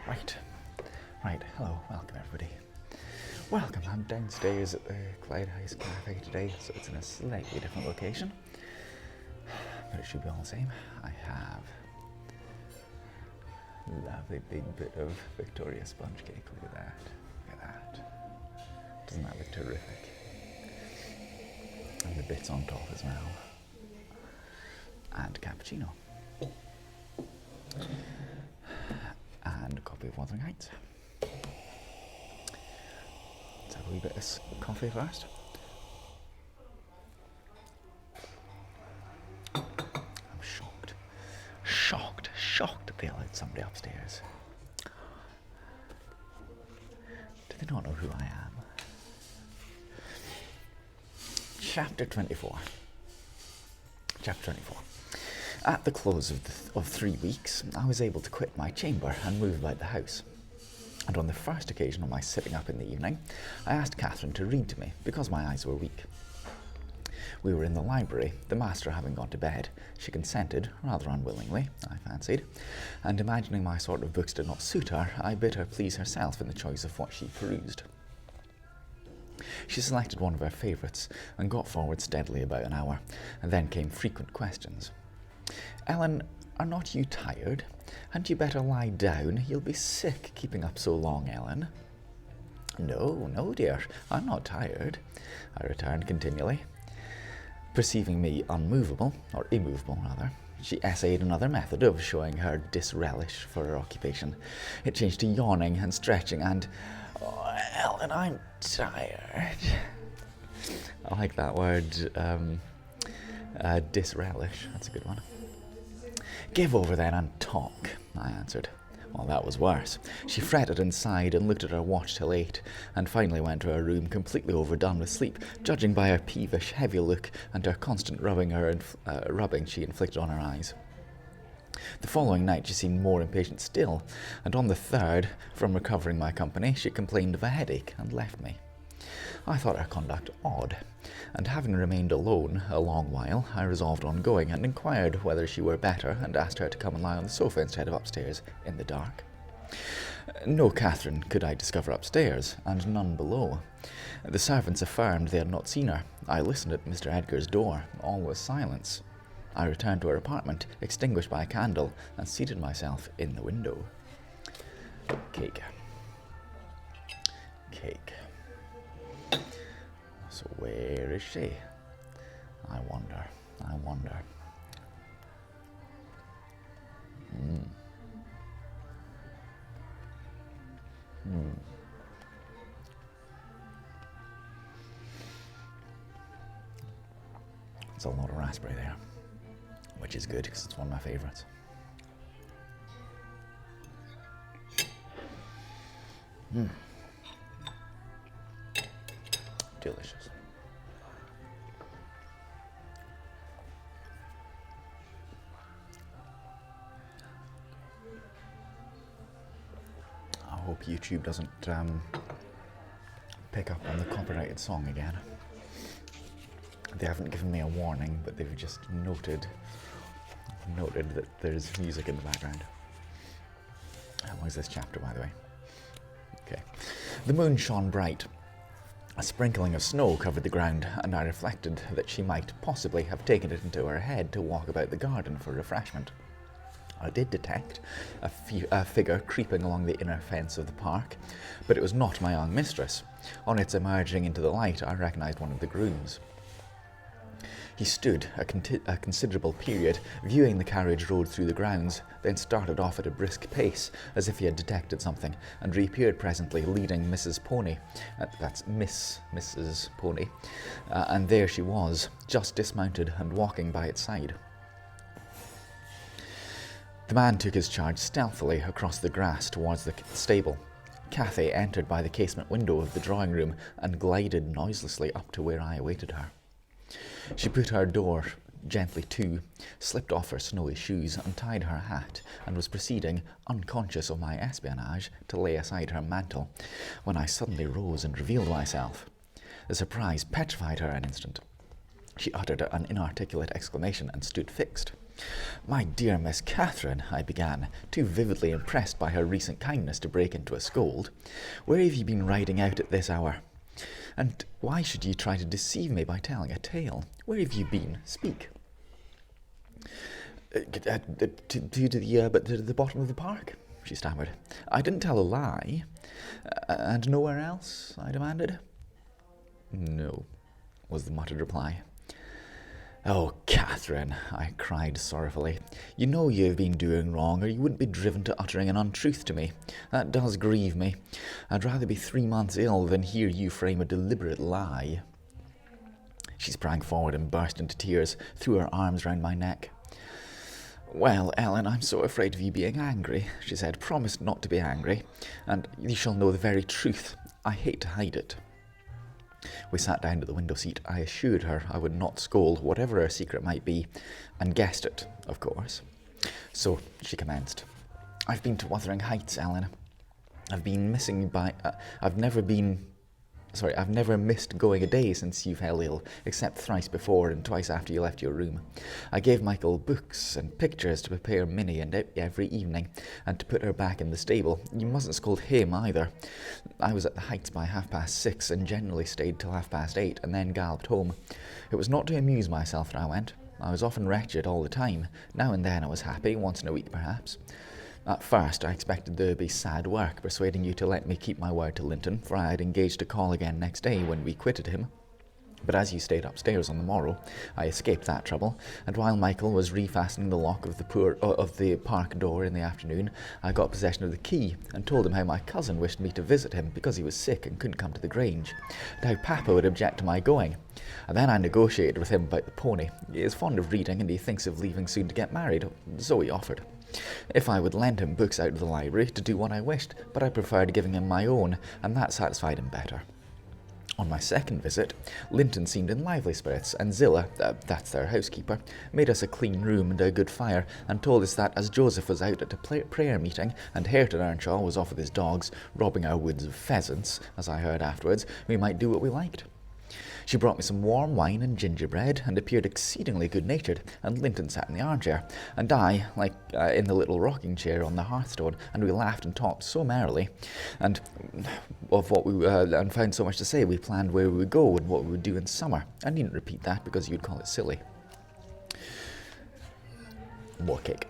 Right, hello, welcome everybody. Welcome, I'm downstairs at the Clyde House Cafe today, so it's in a slightly different location, but it should be all the same. I have a lovely big bit of Victoria sponge cake, look at that. Doesn't that look terrific? And the bits on top as well. And cappuccino. And a copy of Wuthering. Let's have a wee bit of coffee first. I'm shocked that they allowed somebody upstairs. Do they not know who I am? Chapter 24. At the close of 3 weeks, I was able to quit my chamber and move about the house. And on the first occasion of my sitting up in the evening, I asked Catherine to read to me because my eyes were weak. We were in the library, the master having gone to bed. She consented, rather unwillingly, I fancied, and imagining my sort of books did not suit her, I bid her please herself in the choice of what she perused. She selected one of her favourites and got forward steadily about an hour, and then came frequent questions. "Ellen, are not you tired? Hadn't you better lie down? You'll be sick keeping up so long, Ellen." No, dear, I'm not tired," I returned continually. Perceiving me unmovable, or immovable rather, she essayed another method of showing her disrelish for her occupation. It changed to yawning and stretching and, "Oh, Ellen, I'm tired." I like that word, disrelish, that's a good one. "Give over then and talk," I answered. Well, that was worse. She fretted and sighed and looked at her watch till 8, and finally went to her room completely overdone with sleep, judging by her peevish, heavy look and her constant rubbing she inflicted on her eyes. The following night she seemed more impatient still, and on the 3rd, from recovering my company, she complained of a headache and left me. I thought her conduct odd, and having remained alone a long while, I resolved on going and inquired whether she were better and asked her to come and lie on the sofa instead of upstairs in the dark. No Catherine could I discover upstairs, and none below. The servants affirmed they had not seen her. I listened at Mr. Edgar's door. All was silence. I returned to her apartment, extinguished by a candle, and seated myself in the window. Cake. So where is she? I wonder. It's a lot of raspberry there, which is good because it's one of my favourites. Delicious. I hope YouTube doesn't pick up on the copyrighted song again. They haven't given me a warning, but they've just noted that there's music in the background. How long is this chapter, by the way? Okay. The moon shone bright. A sprinkling of snow covered the ground, and I reflected that she might possibly have taken it into her head to walk about the garden for refreshment. I did detect a figure creeping along the inner fence of the park, but it was not my young mistress. On its emerging into the light, I recognised one of the grooms. He stood a considerable period, viewing the carriage road through the grounds, then started off at a brisk pace, as if he had detected something, and reappeared presently, leading Mrs. Pony. That's Mrs. Pony. And there she was, just dismounted and walking by its side. The man took his charge stealthily across the grass towards the stable. Cathy entered by the casement window of the drawing-room and glided noiselessly up to where I awaited her. She put her door gently to, slipped off her snowy shoes, untied her hat, and was proceeding, unconscious of my espionage, to lay aside her mantle, when I suddenly rose and revealed myself. The surprise petrified her an instant. She uttered an inarticulate exclamation and stood fixed. "My dear Miss Catherine," I began, too vividly impressed by her recent kindness to break into a scold, "where have you been riding out at this hour? And why should you try to deceive me by telling a tale? Where have you been? Speak." To the bottom of the park," she stammered. "I didn't tell a lie." "And nowhere else?" I demanded. "No," was the muttered reply. "Oh, Catherine," I cried sorrowfully, "you know you have been doing wrong, or you wouldn't be driven to uttering an untruth to me. That does grieve me. I'd rather be 3 months ill than hear you frame a deliberate lie." She sprang forward and burst into tears, threw her arms round my neck. "Well, Ellen, I'm so afraid of you being angry," she said. "Promise not to be angry, and you shall know the very truth. I hate to hide it." We sat down to the window seat. I assured her I would not scold, whatever her secret might be, and guessed it, of course. So she commenced. "I've been to Wuthering Heights, Ellen. I've never missed going a day since you fell ill, except thrice before and twice after you left your room. I gave Michael books and pictures to prepare Minnie and every evening, and to put her back in the stable. You mustn't scold him either. I was at the Heights by 6:30, and generally stayed till 8:30, and then galloped home. It was not to amuse myself that I went. I was often wretched all the time. Now and then I was happy, once in a week perhaps. At first I expected there would be sad work persuading you to let me keep my word to Linton, for I had engaged to call again next day when we quitted him. But as you stayed upstairs on the morrow, I escaped that trouble, and while Michael was refastening the lock of the park door in the afternoon, I got possession of the key, and told him how my cousin wished me to visit him because he was sick and couldn't come to the Grange, and how Papa would object to my going. And then I negotiated with him about the pony. He is fond of reading, and he thinks of leaving soon to get married, so he offered. If I would lend him books out of the library to do what I wished, but I preferred giving him my own, and that satisfied him better. On my second visit, Linton seemed in lively spirits, and Zillah, that's their housekeeper, made us a clean room and a good fire, and told us that as Joseph was out at a prayer meeting, and Hareton Earnshaw was off with his dogs, robbing our woods of pheasants, as I heard afterwards, we might do what we liked. She brought me some warm wine and gingerbread, and appeared exceedingly good-natured, and Linton sat in the armchair, and I, in the little rocking chair on the hearthstone, and we laughed and talked so merrily, and found so much to say. We planned where we would go and what we would do in summer. I needn't repeat that because you'd call it silly. More cake.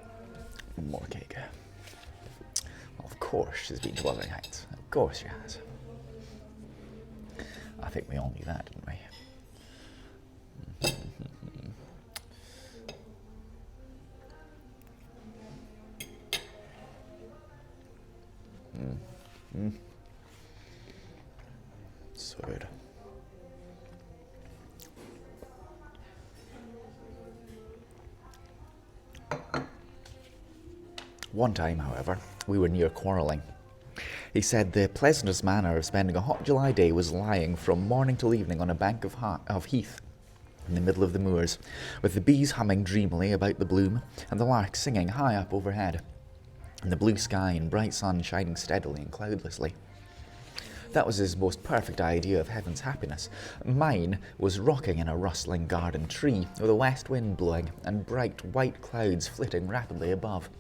More cake. Well, of course she's been to Wuthering Heights. Of course she has. I think we all knew that, didn't we? So good. One time, however, we were near quarrelling. He said the pleasantest manner of spending a hot July day was lying from morning till evening on a bank of heath in the middle of the moors, with the bees humming dreamily about the bloom, and the lark singing high up overhead, and the blue sky and bright sun shining steadily and cloudlessly. That was his most perfect idea of heaven's happiness. Mine was rocking in a rustling garden tree, with a west wind blowing, and bright white clouds flitting rapidly above,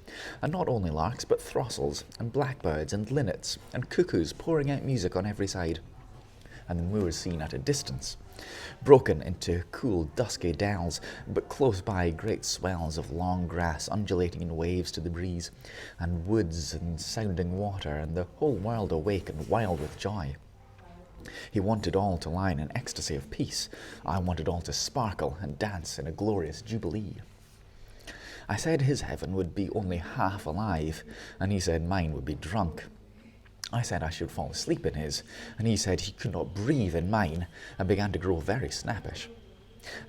and not only larks, but throstles, and blackbirds, and linnets, and cuckoos pouring out music on every side, and the moors seen at a distance, broken into cool, dusky dells, but close by great swells of long grass undulating in waves to the breeze, and woods and sounding water, and the whole world awake and wild with joy. He wanted all to lie in an ecstasy of peace. I wanted all to sparkle and dance in a glorious jubilee. I said his heaven would be only half alive, and he said mine would be drunk. I said I should fall asleep in his, and he said he could not breathe in mine, and began to grow very snappish.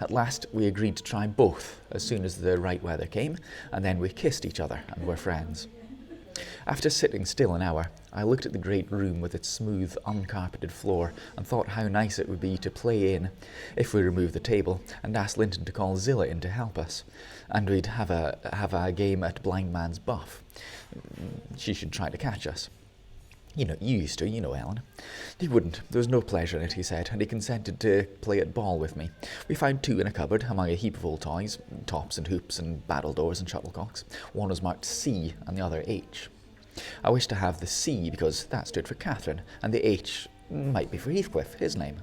At last we agreed to try both as soon as the right weather came, and then we kissed each other and were friends. After sitting still an hour, I looked at the great room with its smooth, uncarpeted floor, and thought how nice it would be to play in, if we removed the table, and asked Linton to call Zillah in to help us, and we'd have a game at blind man's buff. She should try to catch us. You used to, Ellen. He wouldn't. There was no pleasure in it, he said, and he consented to play at ball with me. We found 2 in a cupboard among a heap of old toys, tops and hoops and battledores and shuttlecocks. One was marked C and the other H. I wished to have the C because that stood for Catherine, and the H might be for Heathcliff, his name.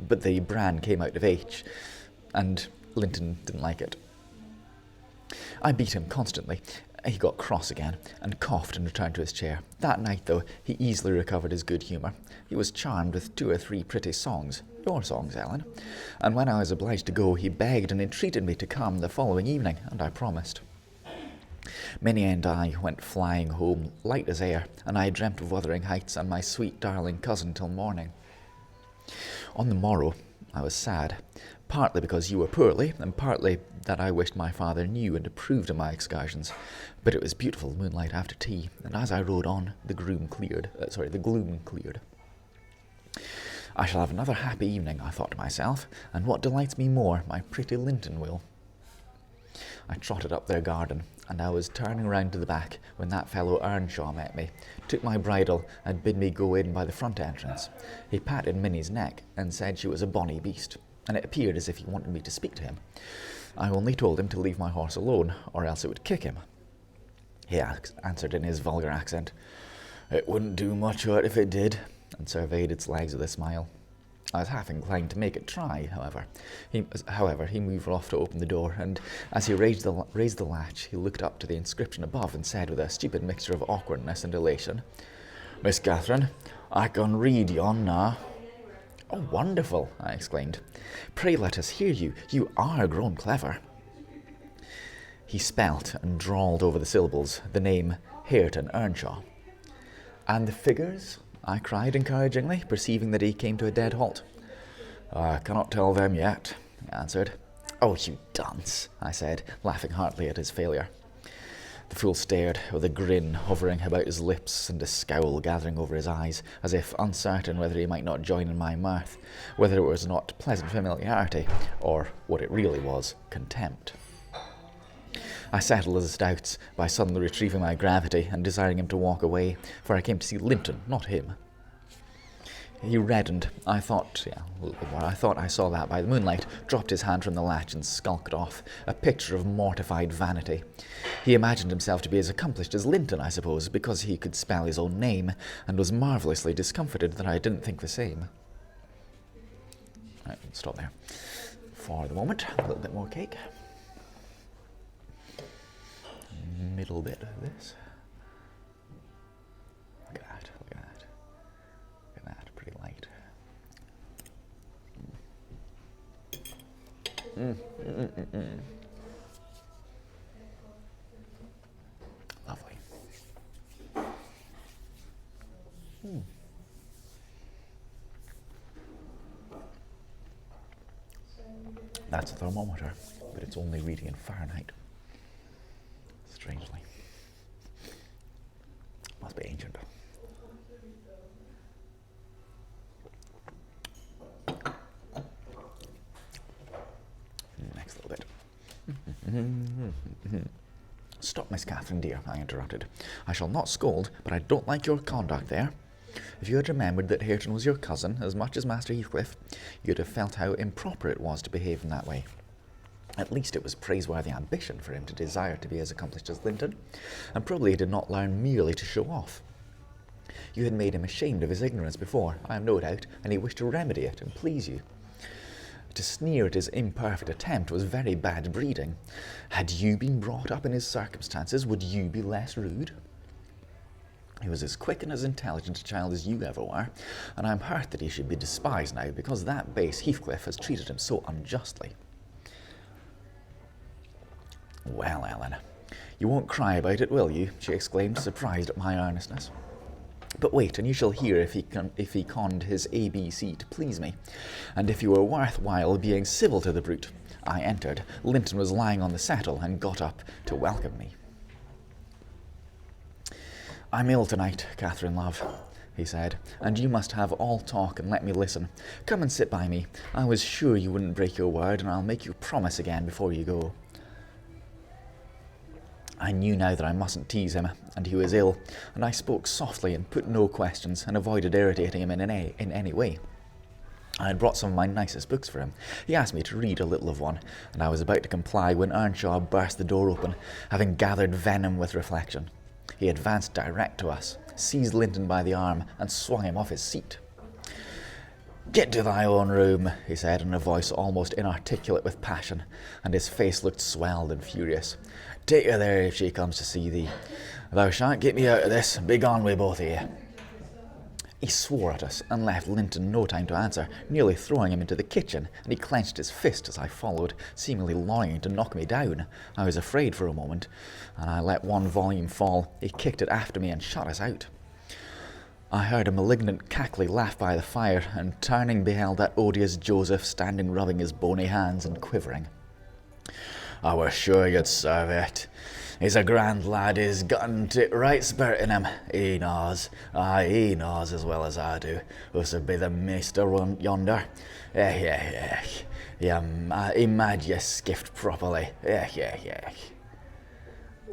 But the brand came out of H, and Linton didn't like it. I beat him constantly. He got cross again, and coughed and returned to his chair. That night, though, he easily recovered his good humour. He was charmed with 2 or 3 pretty songs, your songs, Ellen, and when I was obliged to go, he begged and entreated me to come the following evening, and I promised. Minnie and I went flying home, light as air, and I dreamt of Wuthering Heights and my sweet darling cousin till morning. On the morrow, I was sad, partly because you were poorly, and partly that I wished my father knew and approved of my excursions. But it was beautiful moonlight after tea, and as I rode on, the gloom cleared. I shall have another happy evening, I thought to myself, and what delights me more, my pretty Linton will. I trotted up their garden, and I was turning round to the back when that fellow Earnshaw met me, took my bridle, and bid me go in by the front entrance. He patted Minnie's neck and said she was a bonny beast, and it appeared as if he wanted me to speak to him. I only told him to leave my horse alone, or else it would kick him. He answered in his vulgar accent, "It wouldn't do much hurt if it did," and surveyed its legs with a smile. I was half inclined to make it try, however. He moved off to open the door, and as he raised the latch, he looked up to the inscription above and said with a stupid mixture of awkwardness and elation, "Miss Catherine, I can read yon now." "Oh, wonderful!" I exclaimed. "Pray let us hear you. You are grown clever." He spelt and drawled over the syllables the name Hareton Earnshaw. "And the figures?" I cried encouragingly, perceiving that he came to a dead halt. "I cannot tell them yet," he answered. "Oh, you dunce," I said, laughing heartily at his failure. The fool stared, with a grin hovering about his lips and a scowl gathering over his eyes, as if uncertain whether he might not join in my mirth, whether it was not pleasant familiarity, or what it really was, contempt. I settled his doubts by suddenly retrieving my gravity and desiring him to walk away, for I came to see Linton, not him. He reddened. I thought I saw that by the moonlight, dropped his hand from the latch and skulked off, a picture of mortified vanity. He imagined himself to be as accomplished as Linton, I suppose, because he could spell his own name, and was marvellously discomfited that I didn't think the same. Right, we'll stop there. For the moment, a little bit more cake. Middle bit of this. Look at that, look at that. Look at that, pretty light. Lovely. That's a thermometer, but it's only reading in Fahrenheit. Strangely. Must be ancient. Next little bit. Stop, Miss Catherine, dear, I interrupted. I shall not scold, but I don't like your conduct there. If you had remembered that Hareton was your cousin as much as Master Heathcliff, you'd have felt how improper it was to behave in that way. At least it was praiseworthy ambition for him to desire to be as accomplished as Linton, and probably he did not learn merely to show off. You had made him ashamed of his ignorance before, I have no doubt, and he wished to remedy it and please you. To sneer at his imperfect attempt was very bad breeding. Had you been brought up in his circumstances, would you be less rude? He was as quick and as intelligent a child as you ever were, and I am hurt that he should be despised now because that base Heathcliff has treated him so unjustly. Well, Ellen, you won't cry about it, will you? She exclaimed, surprised at my earnestness. But wait, and you shall hear if he conned his ABC to please me, and if you were worthwhile being civil to the brute. I entered. Linton was lying on the settle and got up to welcome me. I'm ill tonight, Catherine, love, he said, and you must have all talk and let me listen. Come and sit by me. I was sure you wouldn't break your word, and I'll make you promise again before you go. I knew now that I mustn't tease him, and he was ill, and I spoke softly and put no questions and avoided irritating him in any way. I had brought some of my nicest books for him. He asked me to read a little of one, and I was about to comply when Earnshaw burst the door open, having gathered venom with reflection. He advanced direct to us, seized Linton by the arm, and swung him off his seat. "Get to thy own room," he said in a voice almost inarticulate with passion, and his face looked swelled and furious. "Take her there if she comes to see thee. Thou shan't get me out of this. Begone with both of ye." He swore at us and left Linton no time to answer, nearly throwing him into the kitchen, and he clenched his fist as I followed, seemingly longing to knock me down. I was afraid for a moment, and I let one volume fall. He kicked it after me and shut us out. I heard a malignant cackly laugh by the fire, and turning beheld that odious Joseph standing rubbing his bony hands and quivering. "I was sure you'd serve it. He's a grand lad, he's gotten it right spirit in him. He knows as well as I do, who's be the measter yonder. He mad ye skift properly.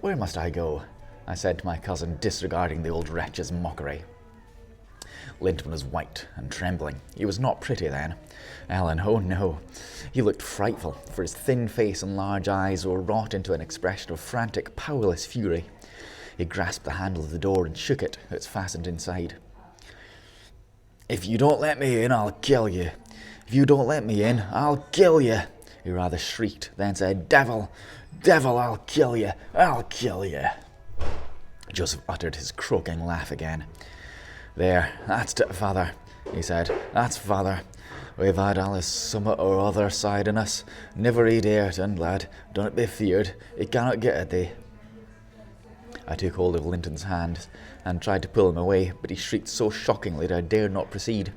Where must I go?" I said to my cousin, disregarding the old wretch's mockery. Linton was white and trembling. He was not pretty then. Ellen, oh no. He looked frightful, for his thin face and large eyes were wrought into an expression of frantic, powerless fury. He grasped the handle of the door and shook it. It's fastened inside. "If you don't let me in, I'll kill you. If you don't let me in, I'll kill you," he rather shrieked, then said, Devil, I'll kill you. I'll kill you." Joseph uttered his croaking laugh again. "There, that's it, father," he said. "That's father. We've had Alice summat or other side in us. Never he dared, and lad, don't be feared. He cannot get at thee." I took hold of Linton's hand and tried to pull him away, but he shrieked so shockingly that I dared not proceed.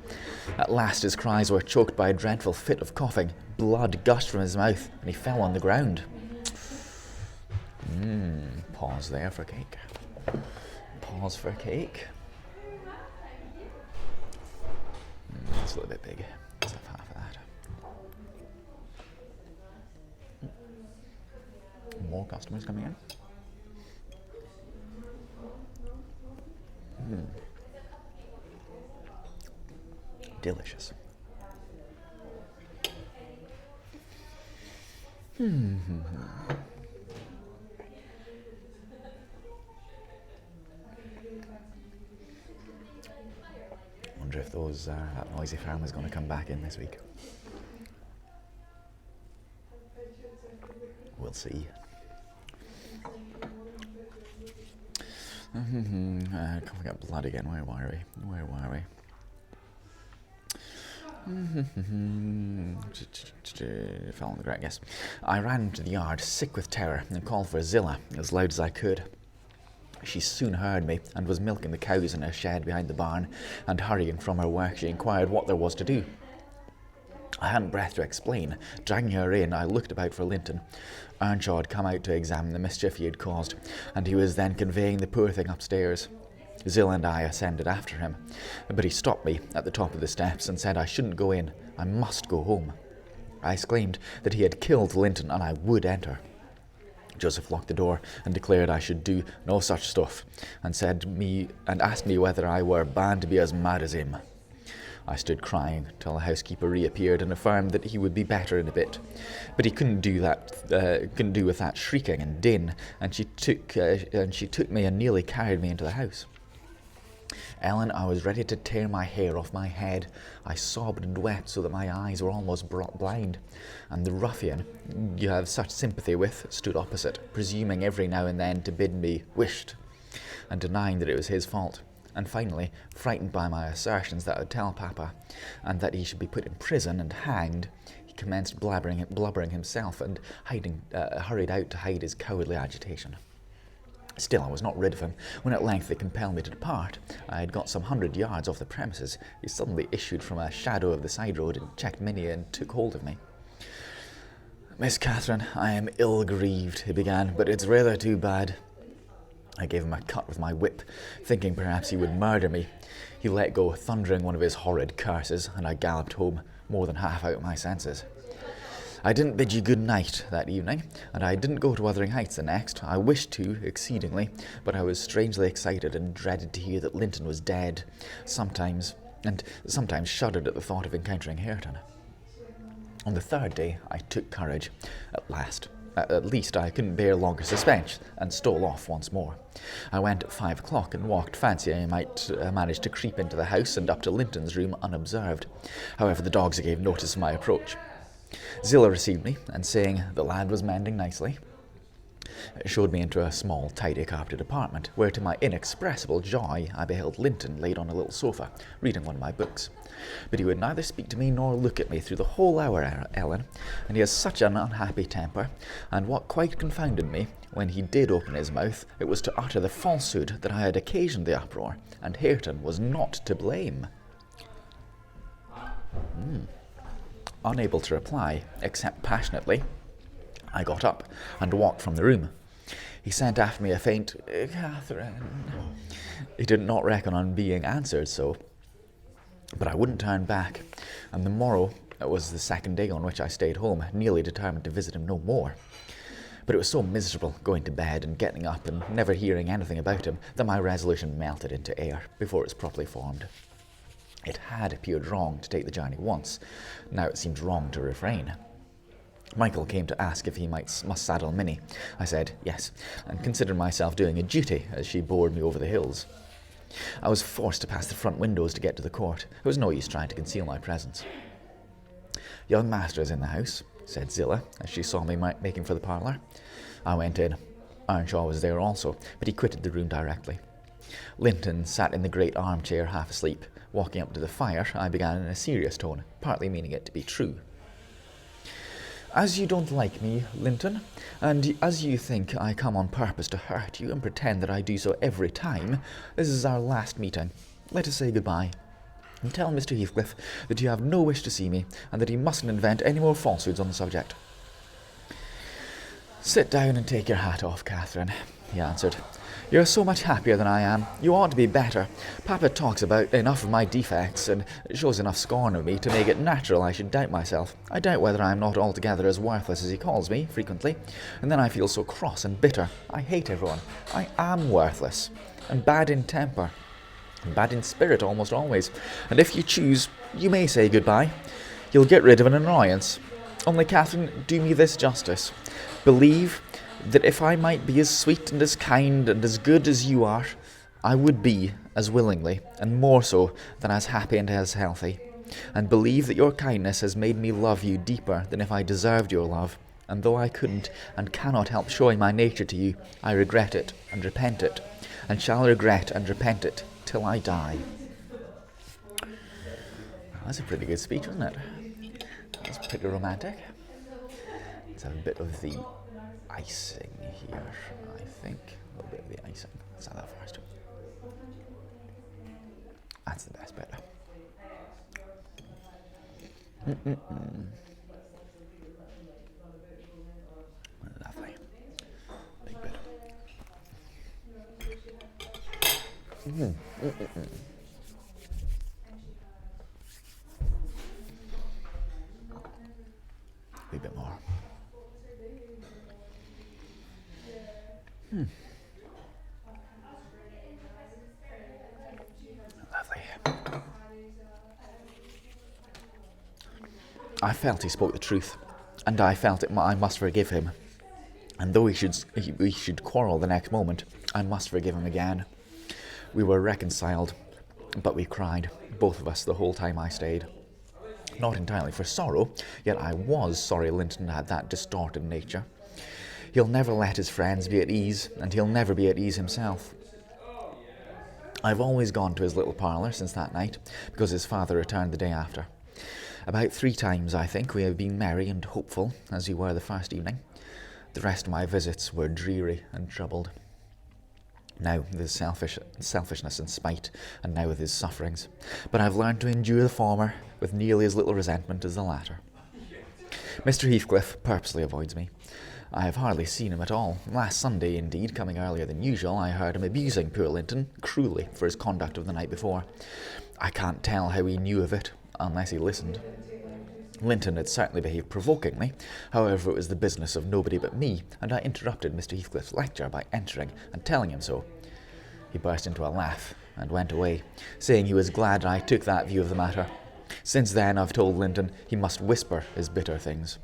At last his cries were choked by a dreadful fit of coughing. Blood gushed from his mouth, and he fell on the ground. Pause there for cake. Pause for cake. It's a little bit big. Let's have half of that. More customers coming in. Delicious. Wonder if that noisy family's going to come back in this week. We'll see. Can't forget blood again. Where were we? Fell on the ground, yes. I ran into the yard, sick with terror, and called for Zillah as loud as I could. She soon heard me, and was milking the cows in a shed behind the barn, and hurrying from her work she inquired what there was to do. I hadn't breath to explain. Dragging her in, I looked about for Linton. Earnshaw had come out to examine the mischief he had caused, and he was then conveying the poor thing upstairs. Zillah and I ascended after him, but he stopped me at the top of the steps and said I shouldn't go in. I must go home. I exclaimed that he had killed Linton and I would enter. Joseph locked the door and declared I should do no such stuff, and asked me whether I were bound to be as mad as him. I stood crying till the housekeeper reappeared and affirmed that he would be better in a bit, but he couldn't do with that shrieking and din, and she took me and nearly carried me into the house. Ellen, I was ready to tear my hair off my head. I sobbed and wept so that my eyes were almost blind, and the ruffian you have such sympathy with stood opposite, presuming every now and then to bid me wisht, and denying that it was his fault. And finally, frightened by my assertions that I would tell Papa, and that he should be put in prison and hanged, he commenced blubbering himself, and hurried out to hide his cowardly agitation. Still, I was not rid of him. When at length they compelled me to depart, I had got some 100 yards off the premises. He suddenly issued from a shadow of the side road and checked Minnie and took hold of me. "Miss Catherine, I am ill grieved," he began, "but it's rather too bad." I gave him a cut with my whip, thinking perhaps he would murder me. He let go, thundering one of his horrid curses, and I galloped home, more than half out of my senses. I didn't bid you good night that evening, and I didn't go to Wuthering Heights the next. I wished to, exceedingly, but I was strangely excited and dreaded to hear that Linton was dead, sometimes shuddered at the thought of encountering Hareton. On the third day, I took courage, at last. At least I couldn't bear longer suspense, and stole off once more. I went at 5 o'clock and walked, fancying I might manage to creep into the house and up to Linton's room unobserved. However, the dogs gave notice of my approach. Zillah received me, and saying the lad was mending nicely, showed me into a small, tidy carpeted apartment, where to my inexpressible joy I beheld Linton laid on a little sofa, reading one of my books. But he would neither speak to me nor look at me through the whole hour, Ellen, and he has such an unhappy temper, and what quite confounded me, when he did open his mouth, it was to utter the falsehood that I had occasioned the uproar, and Hareton was not to blame. Unable to reply, except passionately, I got up and walked from the room. He sent after me a faint, "Catherine." He did not reckon on being answered so, but I wouldn't turn back, and the morrow was the second day on which I stayed home, nearly determined to visit him no more. But it was so miserable going to bed and getting up and never hearing anything about him that my resolution melted into air before it was properly formed. It had appeared wrong to take the journey once. Now it seemed wrong to refrain. Michael came to ask if he must saddle Minnie. I said yes, and considered myself doing a duty as she bore me over the hills. I was forced to pass the front windows to get to the court. It was no use trying to conceal my presence. "Young master is in the house," said Zillah, as she saw me making for the parlour. I went in. Earnshaw was there also, but he quitted the room directly. Linton sat in the great armchair half asleep. Walking up to the fire, I began in a serious tone, partly meaning it to be true. "As you don't like me, Linton, and as you think I come on purpose to hurt you and pretend that I do so every time, this is our last meeting. Let us say goodbye. And tell Mr. Heathcliff that you have no wish to see me, and that he mustn't invent any more falsehoods on the subject." "Sit down and take your hat off, Catherine," he answered. "You're so much happier than I am. You ought to be better. Papa talks about enough of my defects, and shows enough scorn of me to make it natural I should doubt myself. I doubt whether I am not altogether as worthless as he calls me, frequently, and then I feel so cross and bitter. I hate everyone. I am worthless, and bad in temper, and bad in spirit almost always, and if you choose, you may say goodbye. You'll get rid of an annoyance. Only, Catherine, do me this justice. Believe that if I might be as sweet and as kind and as good as you are, I would be, as willingly, and more so, than as happy and as healthy. And believe that your kindness has made me love you deeper than if I deserved your love, and though I couldn't and cannot help showing my nature to you, I regret it and repent it, and shall regret and repent it till I die." Well, that's a pretty good speech, wasn't it? That's pretty romantic. Let's have a bit of the icing here, I think. A little bit of the icing. Let's have that first. That's the best bit. Lovely. Big bit. A bit more. Lovely. I felt he spoke the truth, and I felt I must forgive him. And though we should quarrel the next moment, I must forgive him again. We were reconciled, but we cried, both of us, the whole time I stayed. Not entirely for sorrow, yet I was sorry Linton had that distorted nature. He'll never let his friends be at ease, and he'll never be at ease himself. I've always gone to his little parlour since that night, because his father returned the day after. About 3 times, I think, we have been merry and hopeful, as we were the first evening. The rest of my visits were dreary and troubled. Now with his selfishness and spite, and now with his sufferings. But I've learned to endure the former with nearly as little resentment as the latter. Mr. Heathcliff purposely avoids me. I have hardly seen him at all. Last Sunday, indeed, coming earlier than usual, I heard him abusing poor Linton cruelly for his conduct of the night before. I can't tell how he knew of it, unless he listened. Linton had certainly behaved provokingly, however it was the business of nobody but me, and I interrupted Mr. Heathcliff's lecture by entering and telling him so. He burst into a laugh and went away, saying he was glad I took that view of the matter. Since then I've told Linton he must whisper his bitter things.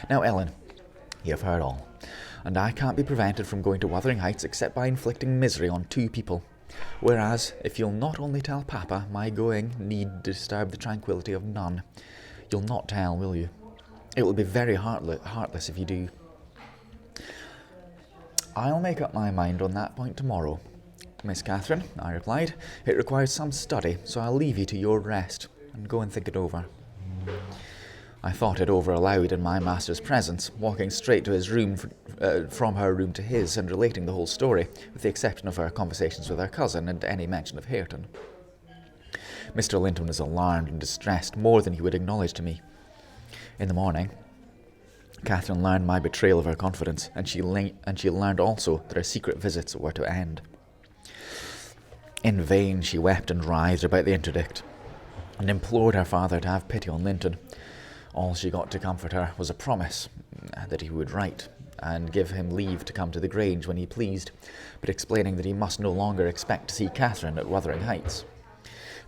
Now, Ellen, you have heard all, and I can't be prevented from going to Wuthering Heights except by inflicting misery on 2 people. Whereas, if you'll not only tell Papa, my going need disturb the tranquillity of none. You'll not tell, will you? It will be very heartless if you do. I'll make up my mind on that point tomorrow, Miss Catherine, I replied. It requires some study, so I'll leave you to your rest and go and think it over. I thought it over aloud in my master's presence, walking straight to his room from her room to his, and relating the whole story, with the exception of her conversations with her cousin and any mention of Hareton. Mr. Linton was alarmed and distressed more than he would acknowledge to me. In the morning, Catherine learned my betrayal of her confidence, and she learned also that her secret visits were to end. In vain she wept and writhed about the interdict, and implored her father to have pity on Linton. All she got to comfort her was a promise that he would write, and give him leave to come to the Grange when he pleased, but explaining that he must no longer expect to see Catherine at Wuthering Heights.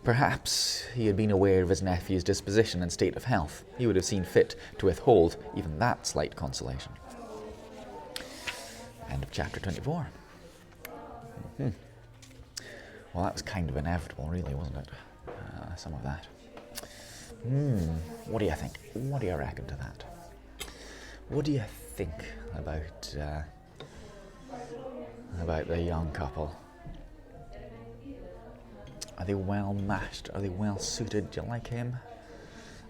Perhaps he had been aware of his nephew's disposition and state of health. He would have seen fit to withhold even that slight consolation. End of chapter 24. Well, that was kind of inevitable, really, wasn't it? Some of that. What do you think? What do you reckon to that? What do you think about the young couple? Are they well matched? Are they well suited? Do you like him?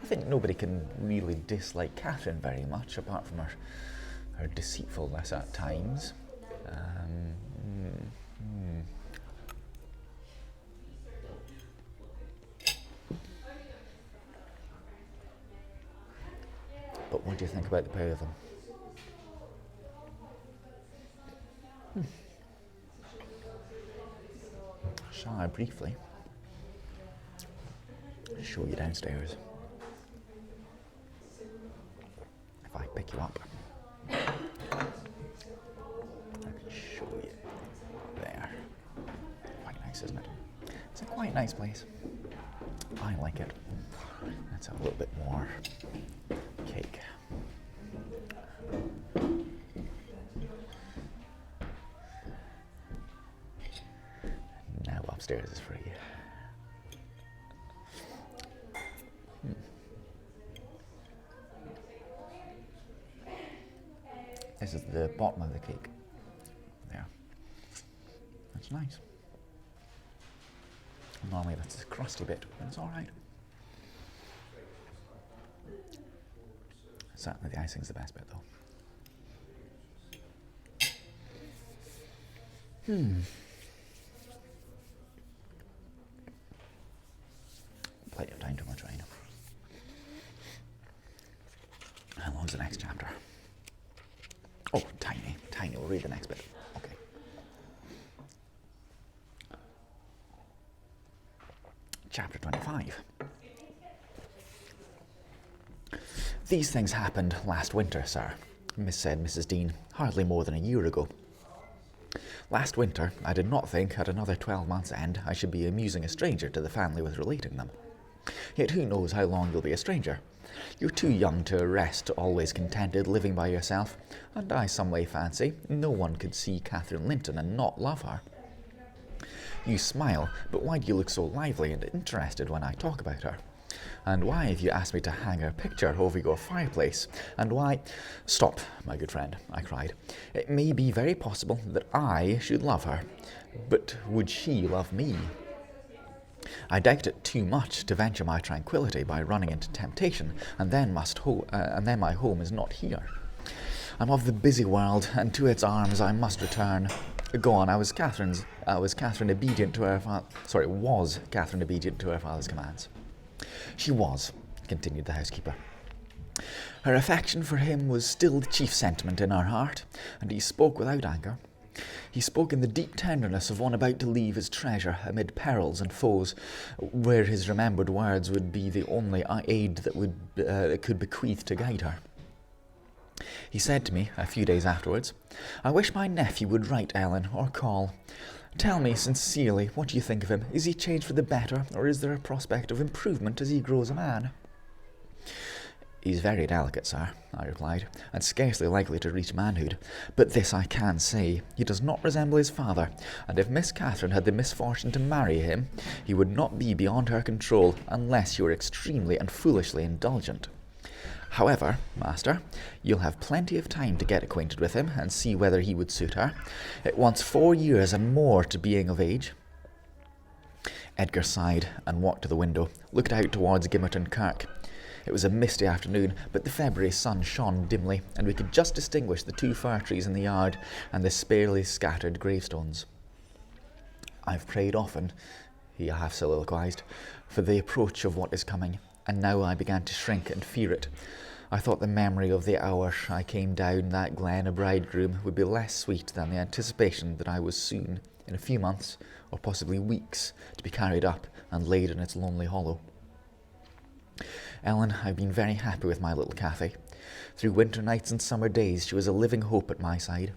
I think nobody can really dislike Catherine very much, apart from her deceitfulness at times. But what do you think about the pair of them? Shall I briefly show you downstairs? If I pick you up, I can show you there. Quite nice, isn't it? It's a quite nice place. I like it. Let's have a little bit more cake. Now upstairs is free. This is the bottom of the cake. There. That's nice. Normally that's a crusty bit, but it's alright. Certainly the icing's the best bit, though. Plenty of time to much rain. How long's the next chapter? Oh, tiny. We'll read the next bit. Okay. Chapter 25. These things happened last winter, sir, said Mrs. Dean, hardly more than a year ago. Last winter, I did not think at another 12 months' end I should be amusing a stranger to the family with relating them. Yet who knows how long you'll be a stranger? You're too young to rest always contented living by yourself, and I some way fancy no one could see Catherine Linton and not love her. You smile, but why do you look so lively and interested when I talk about her? And why have you asked me to hang her picture over your fireplace? And why— Stop, my good friend, I cried. It may be very possible that I should love her, but would she love me? I doubt it too much to venture my tranquillity by running into temptation, and then my home is not here. I'm of the busy world, and to its arms I must return. Go on. Was Catherine obedient to her father's commands? She was, continued the housekeeper. Her affection for him was still the chief sentiment in her heart, and he spoke without anger. He spoke in the deep tenderness of one about to leave his treasure amid perils and foes, where his remembered words would be the only aid that could bequeath to guide her. He said to me, a few days afterwards, "I wish my nephew would write, Ellen, or call. Tell me sincerely what you think of him. Is he changed for the better, or is there a prospect of improvement as he grows a man?" "He's very delicate, sir," I replied, "and scarcely likely to reach manhood. But this I can say, he does not resemble his father, and if Miss Catherine had the misfortune to marry him, he would not be beyond her control, unless you were extremely and foolishly indulgent. However, master, you'll have plenty of time to get acquainted with him, and see whether he would suit her. It wants 4 years and more to being of age." Edgar sighed and walked to the window, looked out towards Gimmerton Kirk. It was a misty afternoon, but the February sun shone dimly, and we could just distinguish the 2 fir trees in the yard and the sparely scattered gravestones. "I've prayed often," he half soliloquized, "for the approach of what is coming, and now I began to shrink and fear it. I thought the memory of the hour I came down that glen a bridegroom would be less sweet than the anticipation that I was soon, in a few months, or possibly weeks, to be carried up and laid in its lonely hollow. Ellen, I've been very happy with my little Cathy. Through winter nights and summer days she was a living hope at my side.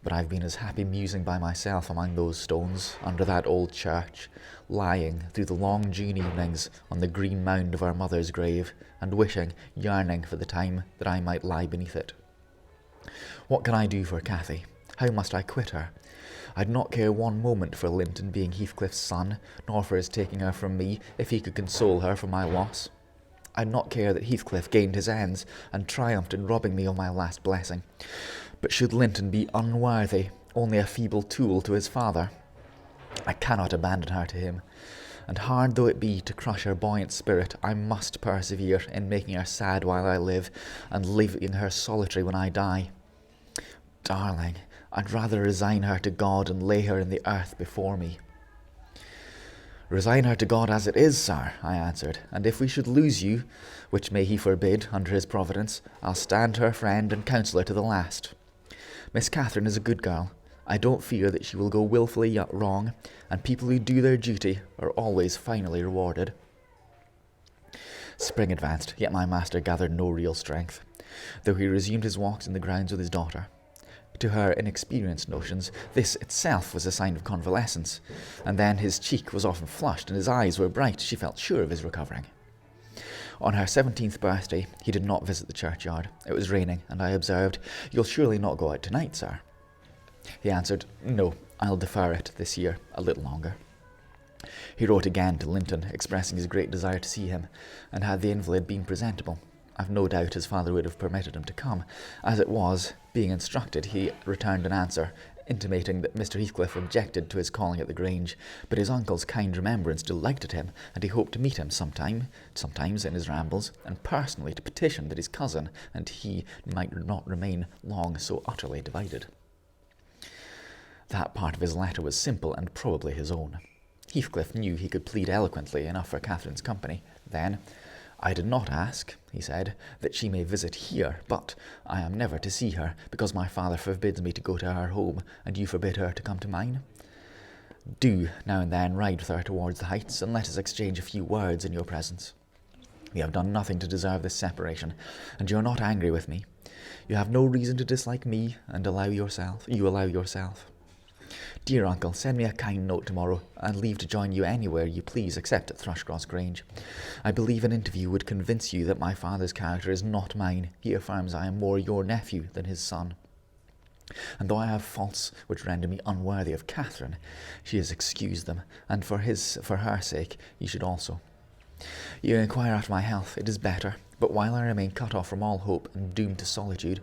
But I've been as happy musing by myself among those stones, under that old church, lying through the long June evenings on the green mound of our mother's grave, and wishing, yearning for the time that I might lie beneath it. What can I do for Cathy? How must I quit her? I'd not care one moment for Linton being Heathcliff's son, nor for his taking her from me, if he could console her for my loss. I'd not care that Heathcliff gained his ends, and triumphed in robbing me of my last blessing. But should Linton be unworthy, only a feeble tool to his father, I cannot abandon her to him, and hard though it be to crush her buoyant spirit, I must persevere in making her sad while I live, and leaving her solitary when I die. Darling, I'd rather resign her to God and lay her in the earth before me." "Resign her to God as it is, sir," I answered, "and if we should lose you, which may he forbid under his providence, I'll stand her friend and counsellor to the last. Miss Catherine is a good girl. I don't fear that she will go wilfully wrong, and people who do their duty are always finally rewarded." Spring advanced, yet my master gathered no real strength, though he resumed his walks in the grounds with his daughter. To her inexperienced notions, this itself was a sign of convalescence, and then his cheek was often flushed and his eyes were bright. She felt sure of his recovering. On her 17th birthday, he did not visit the churchyard. It was raining, and I observed, "You'll surely not go out tonight, sir?" He answered, "No, I'll defer it this year a little longer." He wrote again to Linton, expressing his great desire to see him, and had the invalid been presentable, I've no doubt his father would have permitted him to come. As it was, being instructed, he returned an answer, intimating that Mr. Heathcliff objected to his calling at the Grange, but his uncle's kind remembrance delighted him, and he hoped to meet him sometimes in his rambles, and personally to petition that his cousin and he might not remain long so utterly divided. That part of his letter was simple and probably his own. Heathcliff knew he could plead eloquently enough for Catherine's company. Then, "I did not ask," he said, "that she may visit here, but I am never to see her, because my father forbids me to go to her home, and you forbid her to come to mine. Do, now and then, ride with her towards the heights, and let us exchange a few words in your presence. We have done nothing to deserve this separation, and you are not angry with me. You have no reason to dislike me, and you allow yourself. Dear uncle, send me a kind note tomorrow, and leave to join you anywhere you please, except at Thrushcross Grange. I believe an interview would convince you that my father's character is not mine. He affirms I am more your nephew than his son. And though I have faults which render me unworthy of Catherine, she has excused them, and for her sake you should also. You inquire after my health. It is better, but while I remain cut off from all hope and doomed to solitude,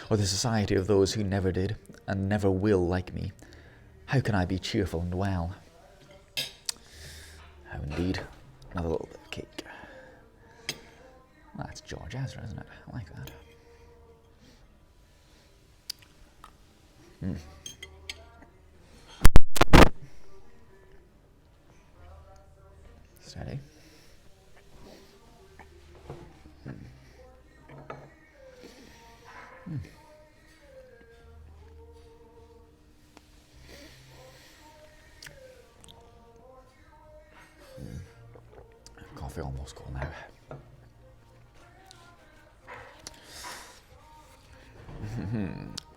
or the society of those who never did and never will like me, how can I be cheerful and well?" How indeed. Another little bit of cake. Well, that's George Ezra, isn't it? I like that. Steady. coffee almost cold now.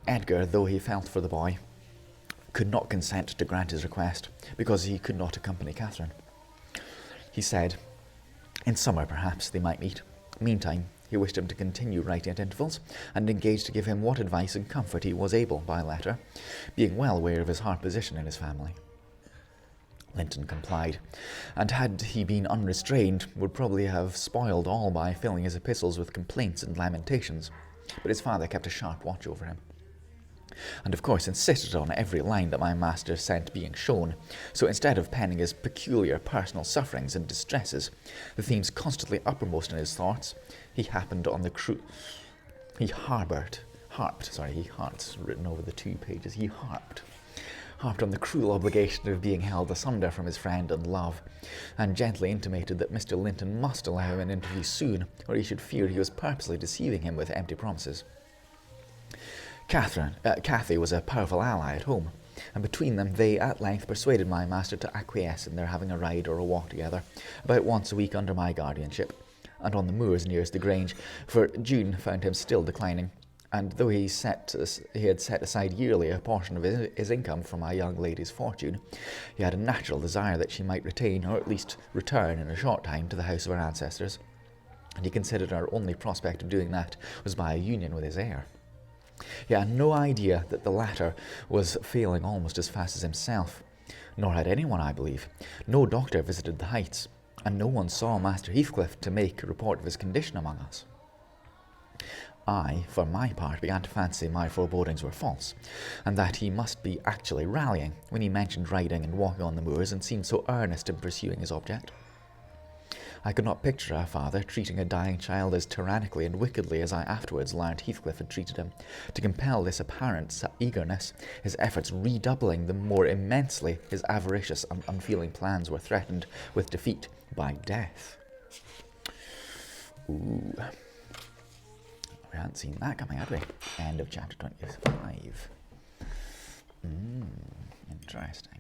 Edgar, though he felt for the boy, could not consent to grant his request because he could not accompany Catherine. He said, in summer perhaps they might meet. Meantime, he wished him to continue writing at intervals and engaged to give him what advice and comfort he was able by letter, being well aware of his hard position in his family. Linton complied, and had he been unrestrained, would probably have spoiled all by filling his epistles with complaints and lamentations, but his father kept a sharp watch over him, and of course insisted on every line that my master sent being shown, so instead of penning his peculiar personal sufferings and distresses, the themes constantly uppermost in his thoughts, he harped on the cruel obligation of being held asunder from his friend and love, and gently intimated that Mr. Linton must allow him an interview soon, or he should fear he was purposely deceiving him with empty promises. Cathy was a powerful ally at home, and between them they at length persuaded my master to acquiesce in their having a ride or a walk together, about once a week under my guardianship, and on the moors nearest the Grange, for June found him still declining, and though he had set aside yearly a portion of his income for my young lady's fortune, he had a natural desire that she might retain, or at least return in a short time, to the house of her ancestors, and he considered our only prospect of doing that was by a union with his heir. He had no idea that the latter was failing almost as fast as himself, nor had anyone, I believe. No doctor visited the Heights, and no one saw Master Heathcliff to make a report of his condition among us. I, for my part, began to fancy my forebodings were false, and that he must be actually rallying when he mentioned riding and walking on the moors and seemed so earnest in pursuing his object. I could not picture our father treating a dying child as tyrannically and wickedly as I afterwards learned Heathcliff had treated him. To compel this apparent eagerness, his efforts redoubling the more immensely his avaricious and unfeeling plans were threatened with defeat by death. Ooh. We hadn't seen that coming, had we? End of chapter 25. Interesting.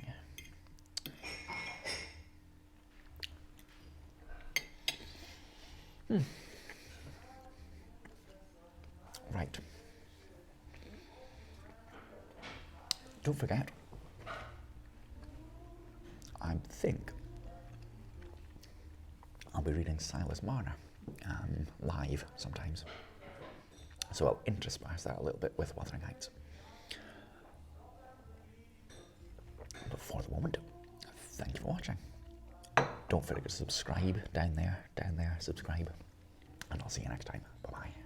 Right. Don't forget, I think I'll be reading Silas Marner live sometimes. So I'll intersperse that a little bit with Wuthering Heights. But for the moment, thanks for watching. Don't forget to subscribe down there, subscribe. And I'll see you next time. Bye-bye.